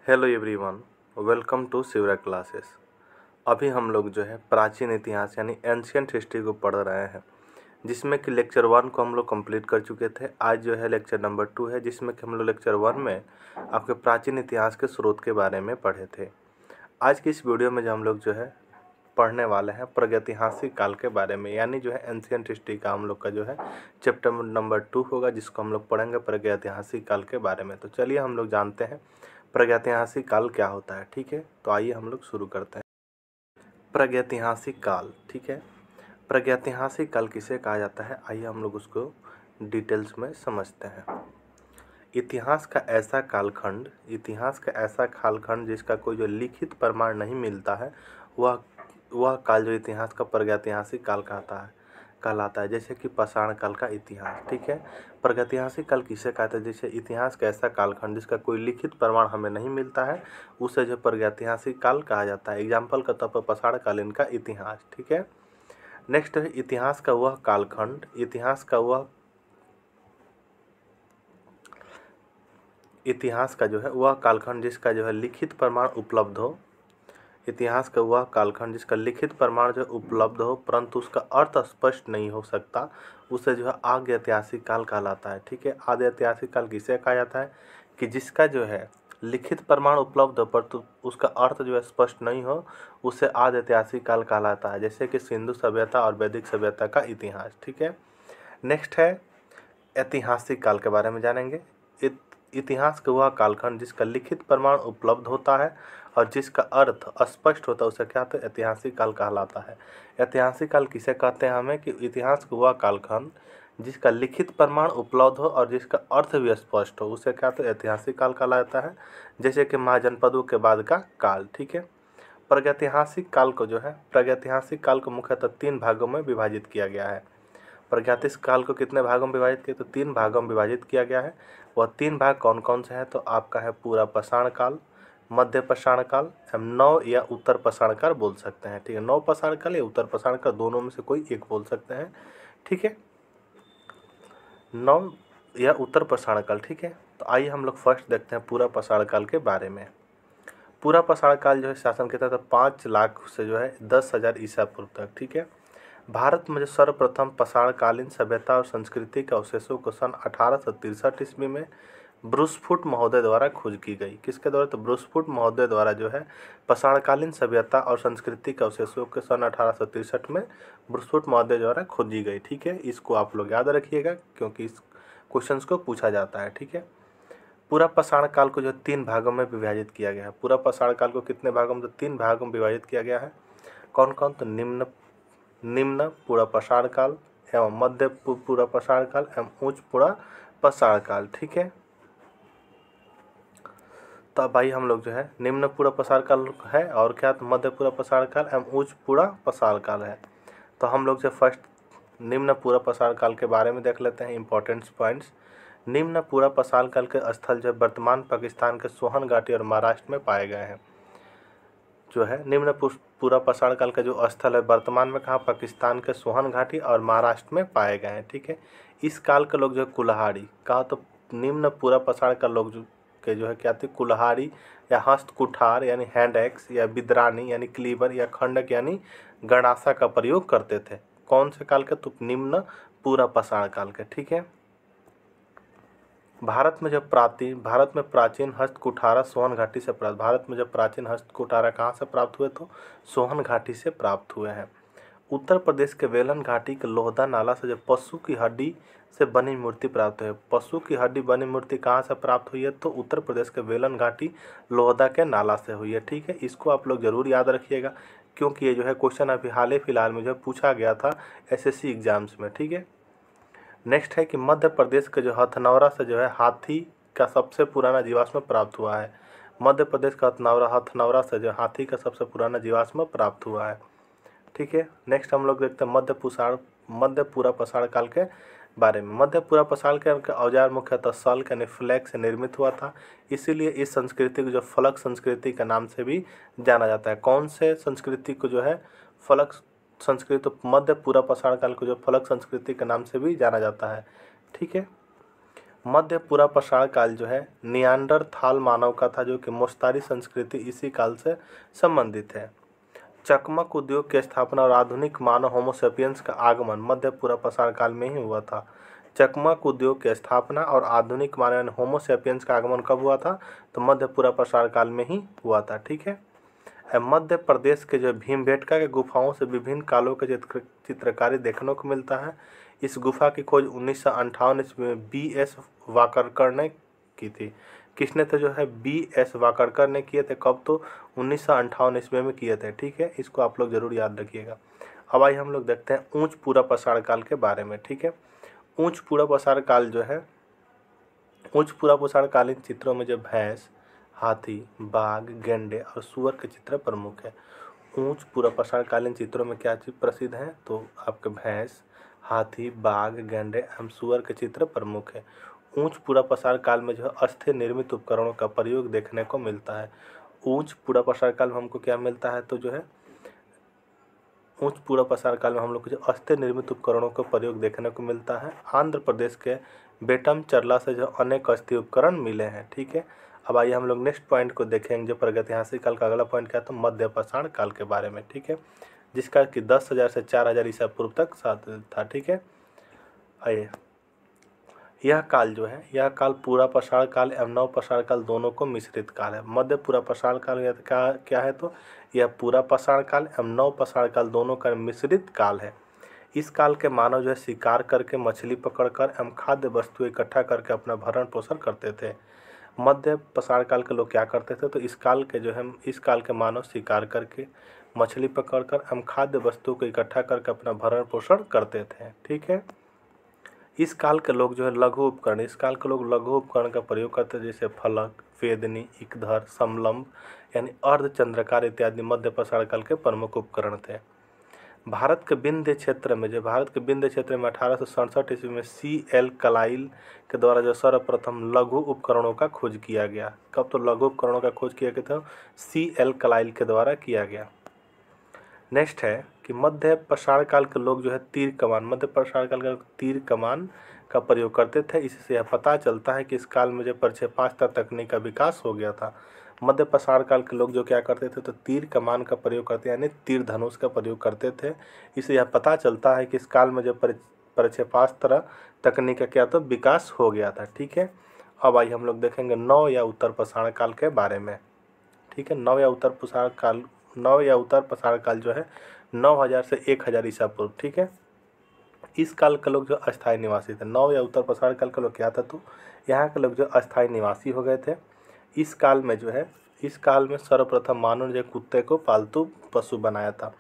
Hello everyone, welcome to Shivra classes. अभी हम लोग जो है प्राचीन इतिहास यानी एंशियंट हिस्ट्री को पढ़ रहे हैं, जिसमें कि लेक्चर 1 को हम लोग कंप्लीट कर चुके थे। आज जो है लेक्चर नंबर 2 है, जिसमें कि हम लोग लेक्चर 1 में आपके प्राचीन इतिहास के स्रोत के बारे में पढ़े थे। आज की इस वीडियो में जो हम लोग जो है पढ़ने वाले हैं प्रागैतिहासिक काल के बारे में, यानी जो है एंशियंट हिस्ट्री का हम लोग का जो है चैप्टर नंबर 2 होगा, जिसको हम लोग पढ़ेंगे प्रागैतिहासिक काल के बारे में। तो चलिए हम लोग जानते हैं प्रागैतिहासिक काल क्या होता है। ठीक है, तो आइए हम लोग शुरू करते हैं। प्रागैतिहासिक काल, ठीक है, प्रागैतिहासिक काल किसे कहा जाता है, आइए हम लोग उसको डिटेल्स में समझते हैं। इतिहास का ऐसा कालखंड जिसका कोई जो लिखित प्रमाण नहीं मिलता है, वह काल जो इतिहास का प्रागैतिहासिक काल कहलाता है। जैसे कि पाषाण काल का इतिहास। ठीक है, प्रागैतिहासिक काल किसे कहते हैं, जैसे इतिहास का ऐसा कालखंड जिसका कोई लिखित प्रमाण हमें नहीं मिलता है, उसे जो प्रागैतिहासिक काल कहा जाता है। एग्जाम्पल के तौर पर पाषाण कालीन का इतिहास। ठीक है, नेक्स्ट है इतिहास का वह कालखंड जिसका जो है लिखित प्रमाण उपलब्ध हो। इतिहास का वह कालखंड जिसका लिखित प्रमाण जो उपलब्ध हो, परंतु उसका अर्थ स्पष्ट नहीं हो सकता, उसे जो है आद्य ऐतिहासिक काल कहलाता है। ठीक है, आद्य ऐतिहासिक काल किसे कहा जाता है कि जिसका जो है लिखित प्रमाण उपलब्ध हो परंतु उसका अर्थ जो है स्पष्ट नहीं हो, उसे आद्य ऐतिहासिक काल कहलाता है। जैसे कि सिंधु सभ्यता और वैदिक सभ्यता का इतिहास। ठीक है, नेक्स्ट है ऐतिहासिक काल के बारे में जानेंगे। इतिहास का वह कालखंड जिसका लिखित प्रमाण उपलब्ध होता है और जिसका अर्थ अस्पष्ट होता है, उसे क्या कहते हैं, ऐतिहासिक काल कहलाता है। ऐतिहासिक काल किसे कहते हैं हमें कि इतिहास का वह कालखंड जिसका लिखित प्रमाण उपलब्ध हो और जिसका अर्थ भी स्पष्ट हो, उसे क्या कहते हैं, ऐतिहासिक काल कहलाता है। जैसे कि महाजनपदों के बाद का काल। ठीक है, प्रागैतिहासिक काल को मुख्यतः 3 भागों में विभाजित किया गया है। प्रागैतिहासिक काल को कितने भागों में विभाजित किया, तो 3 भागों में विभाजित किया गया है। वह 3 भाग कौन कौन से हैं, तो आपका है पूरा पाषाण काल, मध्य पाषाण काल एवं नव या उत्तर पाषाण काल बोल सकते हैं। ठीक है, नव पाषाण काल या उत्तर पाषाण काल, दोनों में से कोई एक बोल सकते हैं। ठीक है, नव या उत्तर पाषाण काल। ठीक है, तो आइए हम लोग फर्स्ट देखते हैं पूरा पाषाण काल के बारे में। पूरा पाषाण काल जो है शासन कहता था 5 लाख से जो है 10,000 ईसा पूर्व तक। ठीक है, भारत में जो सर्वप्रथम पाषाणकालीन सभ्यता और संस्कृति के अवशेषों को सन 1863 ईस्वी में ब्रूसफुट महोदय द्वारा खोज की गई। किसके द्वारा, तो ब्रूसफुट महोदय द्वारा जो है पाषाणकालीन सभ्यता और संस्कृति के अवशेषों के सन 1863 में ब्रूसफुट महोदय द्वारा खोजी गई। ठीक है, इसको आप लोग याद रखिएगा क्योंकि इस क्वेश्चन को पूछा जाता है। ठीक है, पूरा पाषाण काल को जो 3 भागों में विभाजित किया गया है। पूरा पाषाण काल को कितने भागों में, तो 3 भागों में विभाजित किया गया है। कौन कौन, तो निम्न पूरा पाषाण काल एवं मध्य पूरा पाषाण काल एवं उच्च पूरा पाषाण काल। ठीक है, तो अब भाई हम लोग जो है निम्न पूरा पाषाण काल है और क्या, तो मध्य पूरा पाषाण काल एवं उच्च पूरा पाषाण काल है। तो हम लोग जो फर्स्ट निम्न पूरा पाषाण काल के बारे में देख लेते हैं इंपॉर्टेंट पॉइंट्स। निम्न पूरा पाषाण काल के स्थल जो वर्तमान पाकिस्तान के सोहन घाटी और महाराष्ट्र में पाए गए हैं। जो है निम्न पूरा पाषाण काल का जो स्थल है वर्तमान में कहाँ, पाकिस्तान के सोहन घाटी और महाराष्ट्र में पाए गए हैं। ठीक है, इस काल के लोग जो है कुल्हाड़ी कहा, तो निम्न पूरा पाषाण का लोग जो है क्या थे, कुल्हाड़ी या हस्त कुठार यानी हैंड एक्स या बिदरानी यानी क्लीवर या खंडक यानी गणासा का प्रयोग करते थे। कौन से काल के, तो निम्न पूरा पाषाण काल के। ठीक है, भारत में प्राचीन हस्त कुठारा सोहन घाटी से प्राप्त। भारत में जब प्राचीन हस्त कुठारा कहाँ से प्राप्त हुए, तो सोहन घाटी से प्राप्त हुए हैं। उत्तर प्रदेश के वेलन घाटी के लोहदा नाला से जब पशु की हड्डी से बनी मूर्ति प्राप्त हुई है। पशु की हड्डी बनी मूर्ति कहाँ से प्राप्त हुई है, तो उत्तर प्रदेश के वेलन घाटी लोहदा के नाला से हुई है। ठीक है, इसको आप लोग जरूर याद रखिएगा क्योंकि ये जो है क्वेश्चन अभी हाल ही फिलहाल में जो पूछा गया था SSC एग्जाम्स में। ठीक है, नेक्स्ट है कि मध्य प्रदेश के जो हथनौरा से जो है हाथी का सबसे पुराना जीवाश्म प्राप्त हुआ है। मध्य प्रदेश का हथनौरा से जो हाथी का सबसे पुराना जीवाश्म प्राप्त हुआ है। ठीक है, नेक्स्ट हम लोग देखते हैं मध्य पूरा पाषाण काल के बारे में। मध्य पूरा पाषाण काल का औजार मुख्यतः सल्क यानी फ्लैग से निर्मित हुआ था, इसीलिए इस संस्कृति को जो फलक संस्कृति के नाम से भी जाना जाता है। कौन से संस्कृति को जो है फलक संस्कृति, तो मध्य पूरा पाषाण काल को जो फलक संस्कृति के नाम से भी जाना जाता है। ठीक है, मध्य पूरा पाषाण काल जो है नियांडरथाल मानव का था, जो कि मोस्तारी संस्कृति इसी काल से संबंधित है। चकमक उद्योग की स्थापना और आधुनिक मानव होमोसेपियंस का आगमन मध्य पूरा पाषाण काल में ही हुआ था। चकमक उद्योग की स्थापना और आधुनिक मानव होमोसेपियंस का आगमन कब हुआ था? तो मध्य पूरा पाषाण काल में ही हुआ था। ठीक है। मध्य प्रदेश के जो भीमबेटका के गुफाओं से विभिन्न कालों के चित्रकारी देखने को मिलता है। इस गुफा की खोज 1958 ईस्वी में B.S. वाकरकर ने की थी। किसने? तो जो है B.S. वाकरकर ने किए थे। कब? तो 1958 ईस्वी में किए थे। ठीक है, इसको आप लोग जरूर याद रखिएगा। अब आइए हम लोग देखते हैं ऊंच पूरा पाषाण काल के बारे में। ठीक है, ऊंच पूरा पाषाण काल जो है, ऊंच पूरा पाषाण कालीन चित्रों में जो भैंस, हाथी, बाघ, गेंडे और सुअर के चित्र प्रमुख है। ऊंच पूरा पाषाण कालीन चित्रों में क्या चीज प्रसिद्ध है? तो आपके भैंस, हाथी, बाघ, गेंडे एवं सुअर के चित्र प्रमुख है। ऊंच पूरा पाषाण काल में जो है अस्थि निर्मित उपकरणों का प्रयोग देखने को मिलता है। ऊंच पूरा पाषाण काल में हमको क्या मिलता है? तो जो है ऊंच पूरा पाषाण काल में हम लोग को जो अस्थि निर्मित उपकरणों का प्रयोग देखने को मिलता है। आंध्र प्रदेश के बेटम चरला से जो अनेक अस्थि उपकरण मिले हैं। ठीक है, अब आइए हम लोग नेक्स्ट पॉइंट को देखेंगे, जो प्रागैतिहासिक काल का अगला पॉइंट क्या था? मध्य पाषाण काल के बारे में। ठीक है, जिसका कि 10,000 से 4,000 ईसा पूर्व तक साथ था। ठीक है, आइए यह काल जो है, यह काल पूरा पाषाण काल एवं नव पाषाण काल दोनों को मिश्रित काल है। मध्य पूरा पाषाण काल क्या है? तो यह पूरा पाषाण काल एवं नव पाषाण काल दोनों का मिश्रित काल है। इस काल के मानव जो है शिकार करके, मछली पकड़कर एवं खाद्य वस्तु इकट्ठा करके अपना भरण पोषण करते थे। मध्य पाषाण काल के लोग क्या करते थे? तो इस काल के जो है, इस काल के मानव शिकार करके, मछली पकड़कर एवं खाद्य वस्तु को इकट्ठा करके अपना भरण पोषण करते थे। ठीक है, इस काल के लोग जो है लघु उपकरण, इस काल के लोग लघु उपकरण का प्रयोग करते थे, जैसे फलक, वेदनी, इकधर, समलम्ब यानी अर्धचंद्राकार इत्यादि मध्य पाषाण काल के प्रमुख उपकरण थे। भारत के विंध्य क्षेत्र में 1867 ईस्वी में C.L. कलाइल के द्वारा जो सर्वप्रथम लघु उपकरणों का खोज किया गया। कब? तो लघु उपकरणों का खोज किया गया था C.L. कलाइल के द्वारा किया गया। नेक्स्ट है कि मध्य पाषाण काल के लोग जो है तीर कमान, मध्य पाषाण काल के तीर कमान का प्रयोग करते थे। इससे यह पता चलता है कि इस काल में जो प्रक्षेपास्त्र तकनीक का विकास हो गया था। मध्य पाषाण काल के लोग जो क्या करते थे? तो तीर कमान का प्रयोग करते, यानी तीर धनुष का प्रयोग करते थे। इससे यह पता चलता है कि इस काल में जो प्रक्षेपास्त्र तकनीक का क्या तो विकास हो गया था। ठीक है, अब आइए हम लोग देखेंगे नव या उत्तर पाषाण काल के बारे में। ठीक है, नव या उत्तर पाषाण काल जो है 9,000 से 1,000 ईसा पूर्व। ठीक है, इस काल के लोग जो अस्थायी निवासी थे। नव या उत्तर पाषाण काल के लोग क्या था? तो यहाँ के लोग जो अस्थायी निवासी हो गए थे। इस काल में जो है, इस काल में सर्वप्रथम मानव ने कुत्ते को पालतू पशु बनाया था।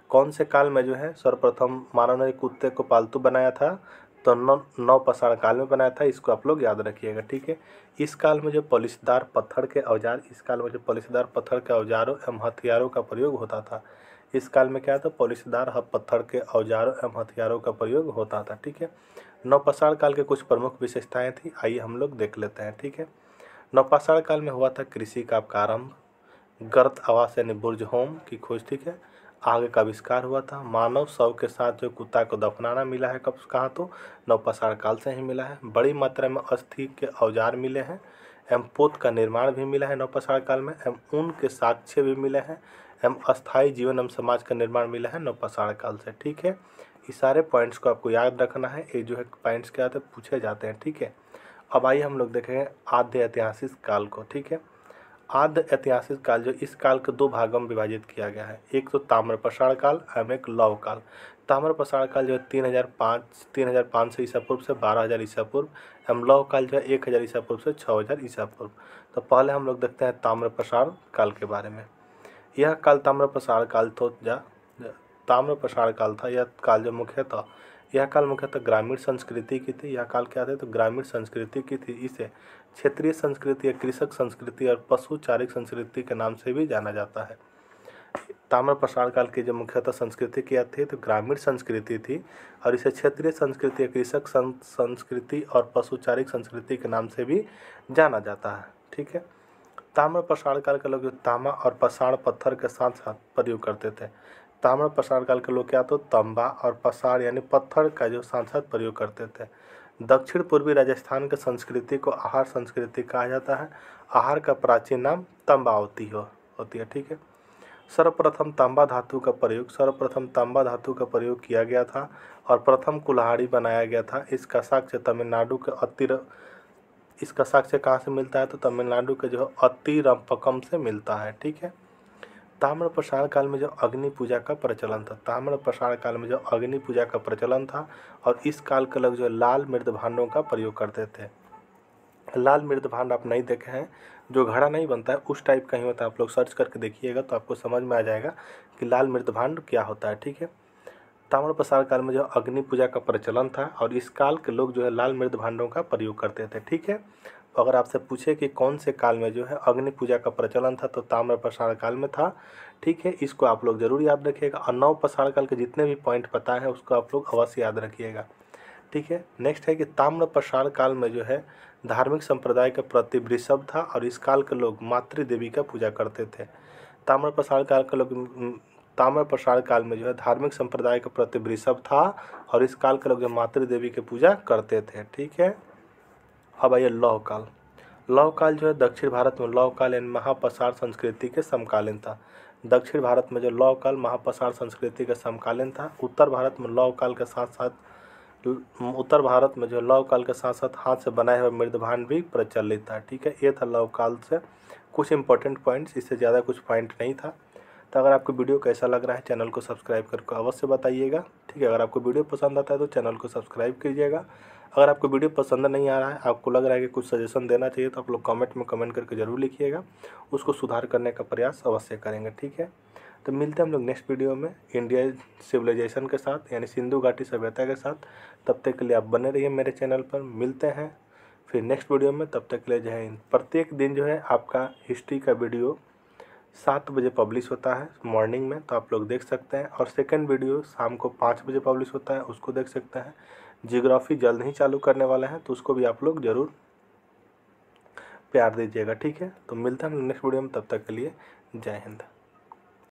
कौन से काल में जो है सर्वप्रथम मानव ने कुत्ते को पालतू बनाया था? तो नव पाषाण काल में बनाया था। इसको आप लोग याद रखिएगा। ठीक है, इस काल में जो पॉलिशदार पत्थर के औजार, इस काल में जो पॉलिशदार पत्थर के औजारों एवं हथियारों का प्रयोग होता था। इस काल में क्या था? पॉलिशदार पत्थर के औजारों एवं हथियारों का प्रयोग होता था। ठीक है, नवपाषाण काल के कुछ प्रमुख विशेषताएं थी, आइए हम लोग देख लेते हैं। ठीक है, नवपाषाण काल में हुआ था कृषि का आरंभ, गर्त आवास यानी बुर्ज होम की खोज। ठीक है, आग का आविष्कार हुआ था। मानव शव के साथ जो कुत्ता को दफनाना मिला है कब कहाँ? तो नवपाषाण काल से ही मिला है। बड़ी मात्रा में अस्थि के औजार मिले हैं एवं पोत का निर्माण भी मिला है नवपाषाण काल में, एवं ऊन के साक्ष्य भी मिले हैं, एवं अस्थायी जीवन एवं समाज का निर्माण मिला है नवपाषाण काल से। ठीक है, इस सारे पॉइंट्स को आपको याद रखना है। ये जो है पॉइंट्स क्या होते हैं, पूछे जाते हैं। ठीक है, अब आइए हम लोग देखेंगे आद्य ऐतिहासिक काल को। ठीक है, आद्य ऐतिहासिक काल जो, इस काल को दो भागों में विभाजित किया गया है। एक तो ताम्रपाषाण काल एवं एक लव काल। ताम्रपाषाण काल जो है 3,500 ईसा पूर्व से 12,000 ईसा पूर्व, एवं लव काल जो है 1,000 ईसा पूर्व से 6,000 ईसा पूर्व। तो पहले हम लोग देखते हैं ताम्रपाषाण काल के बारे में। यह काल ताम्रपाषाण काल था। यह काल जो मुख्यतः, यह काल मुख्यतः ग्रामीण संस्कृति की थी। यह काल क्या थे? तो ग्रामीण संस्कृति की थी। इसे क्षेत्रीय संस्कृति या कृषक संस्कृति और पशुचारिक संस्कृति के नाम से भी जाना जाता है। ताम्रपाषाण काल की जो मुख्यतः संस्कृति क्या थी? तो ग्रामीण संस्कृति थी, और इसे क्षेत्रीय संस्कृति या कृषक संस्कृति और पशुचारिक संस्कृति के नाम से भी जाना जाता है। ठीक है, ताम्रपाषाण काल के लोग जो तांबा और पाषाण पत्थर के साथ साथ प्रयोग करते थे। ताम्रपाषाण काल के लोग क्या? तो तांबा और पाषाण यानी पत्थर का जो साथ साथ प्रयोग करते थे। दक्षिण पूर्वी राजस्थान की संस्कृति को आहार संस्कृति कहा जाता है। आहार का प्राचीन नाम तंबावती होती है। ठीक है। सर्वप्रथम तांबा धातु का प्रयोग किया गया था और प्रथम कुल्हाड़ी बनाया गया था। इसका साक्ष्य तमिलनाडु के इसका साक्ष्य कहाँ से मिलता है? तो तमिलनाडु के जो अत्तिरंपक्कम से मिलता है। ठीक है। ताम्र प्रसार काल में जो अग्नि पूजा का प्रचलन था, और इस काल के लोग जो लाल मृद भांडों का प्रयोग करते थे। लाल मृद भांड आप नहीं देखे हैं, जो घड़ा नहीं बनता है उस टाइप का ही होता है। आप लोग सर्च करके देखिएगा तो आपको समझ में आ जाएगा कि लाल मृद भांड क्या होता है। ठीक है। ताम्र प्रसार काल में जो अग्नि पूजा का प्रचलन था और इस काल के लोग जो है लाल मृद भांडों का प्रयोग करते थे। ठीक है। तो अगर आपसे पूछे कि कौन से काल में जो है अग्नि पूजा का प्रचलन था, तो ताम्र प्रसार काल में था। ठीक है। इसको आप लोग जरूर याद रखिएगा और नव प्रसार काल के जितने भी पॉइंट पता है उसको आप लोग अवश्य याद रखिएगा। ठीक है। नेक्स्ट है कि ताम्र प्रसार काल में जो है धार्मिक संप्रदाय का प्रति वृषभ था और इस काल के लोग मातृ देवी का पूजा करते थे। ताम्र प्रसार काल में जो है धार्मिक संप्रदाय का प्रति वृषभ था और इस काल के लोग जो मातृ देवी की पूजा करते थे। ठीक है। अब आइए लौह काल जो है दक्षिण भारत में लौह काल यानी महाप्रसार संस्कृति के समकालीन था। दक्षिण भारत में जो लौह काल महाप्रसार संस्कृति के समकालीन था। उत्तर भारत में लौह काल के साथ साथ हाथ से बनाए हुए मृद भांड भी प्रचलित था। ठीक है। ये था लौह काल से कुछ इंपॉर्टेंट पॉइंट्स, इससे ज़्यादा कुछ पॉइंट नहीं था। तो अगर आपको वीडियो कैसा लग रहा है चैनल को सब्सक्राइब करके अवश्य बताइएगा। ठीक है। अगर आपको वीडियो पसंद आता है तो चैनल को सब्सक्राइब कीजिएगा। अगर आपको वीडियो पसंद नहीं आ रहा है, आपको लग रहा है कि कुछ सजेशन देना चाहिए, तो आप लोग कमेंट में कमेंट करके ज़रूर लिखिएगा, उसको सुधार करने का प्रयास अवश्य करेंगे। ठीक है। तो मिलते हैं हम लोग नेक्स्ट वीडियो में इंडिया सिविलाइजेशन के साथ यानी सिंधु घाटी सभ्यता के साथ। तब तक के लिए आप बने रहिए मेरे चैनल पर। मिलते हैं फिर नेक्स्ट वीडियो में, तब तक के लिए जय हिंद। प्रत्येक दिन जो है आपका हिस्ट्री का वीडियो 7 बजे पब्लिश होता है मॉर्निंग में, तो आप लोग देख सकते हैं, और सेकंड वीडियो शाम को 5 बजे पब्लिश होता है, उसको देख सकते हैं। जियोग्राफी जल्द ही चालू करने वाला है, तो उसको भी आप लोग ज़रूर प्यार दीजिएगा। ठीक है। तो मिलते हैं हम नेक्स्ट वीडियो में, तब तक के लिए जय हिंद।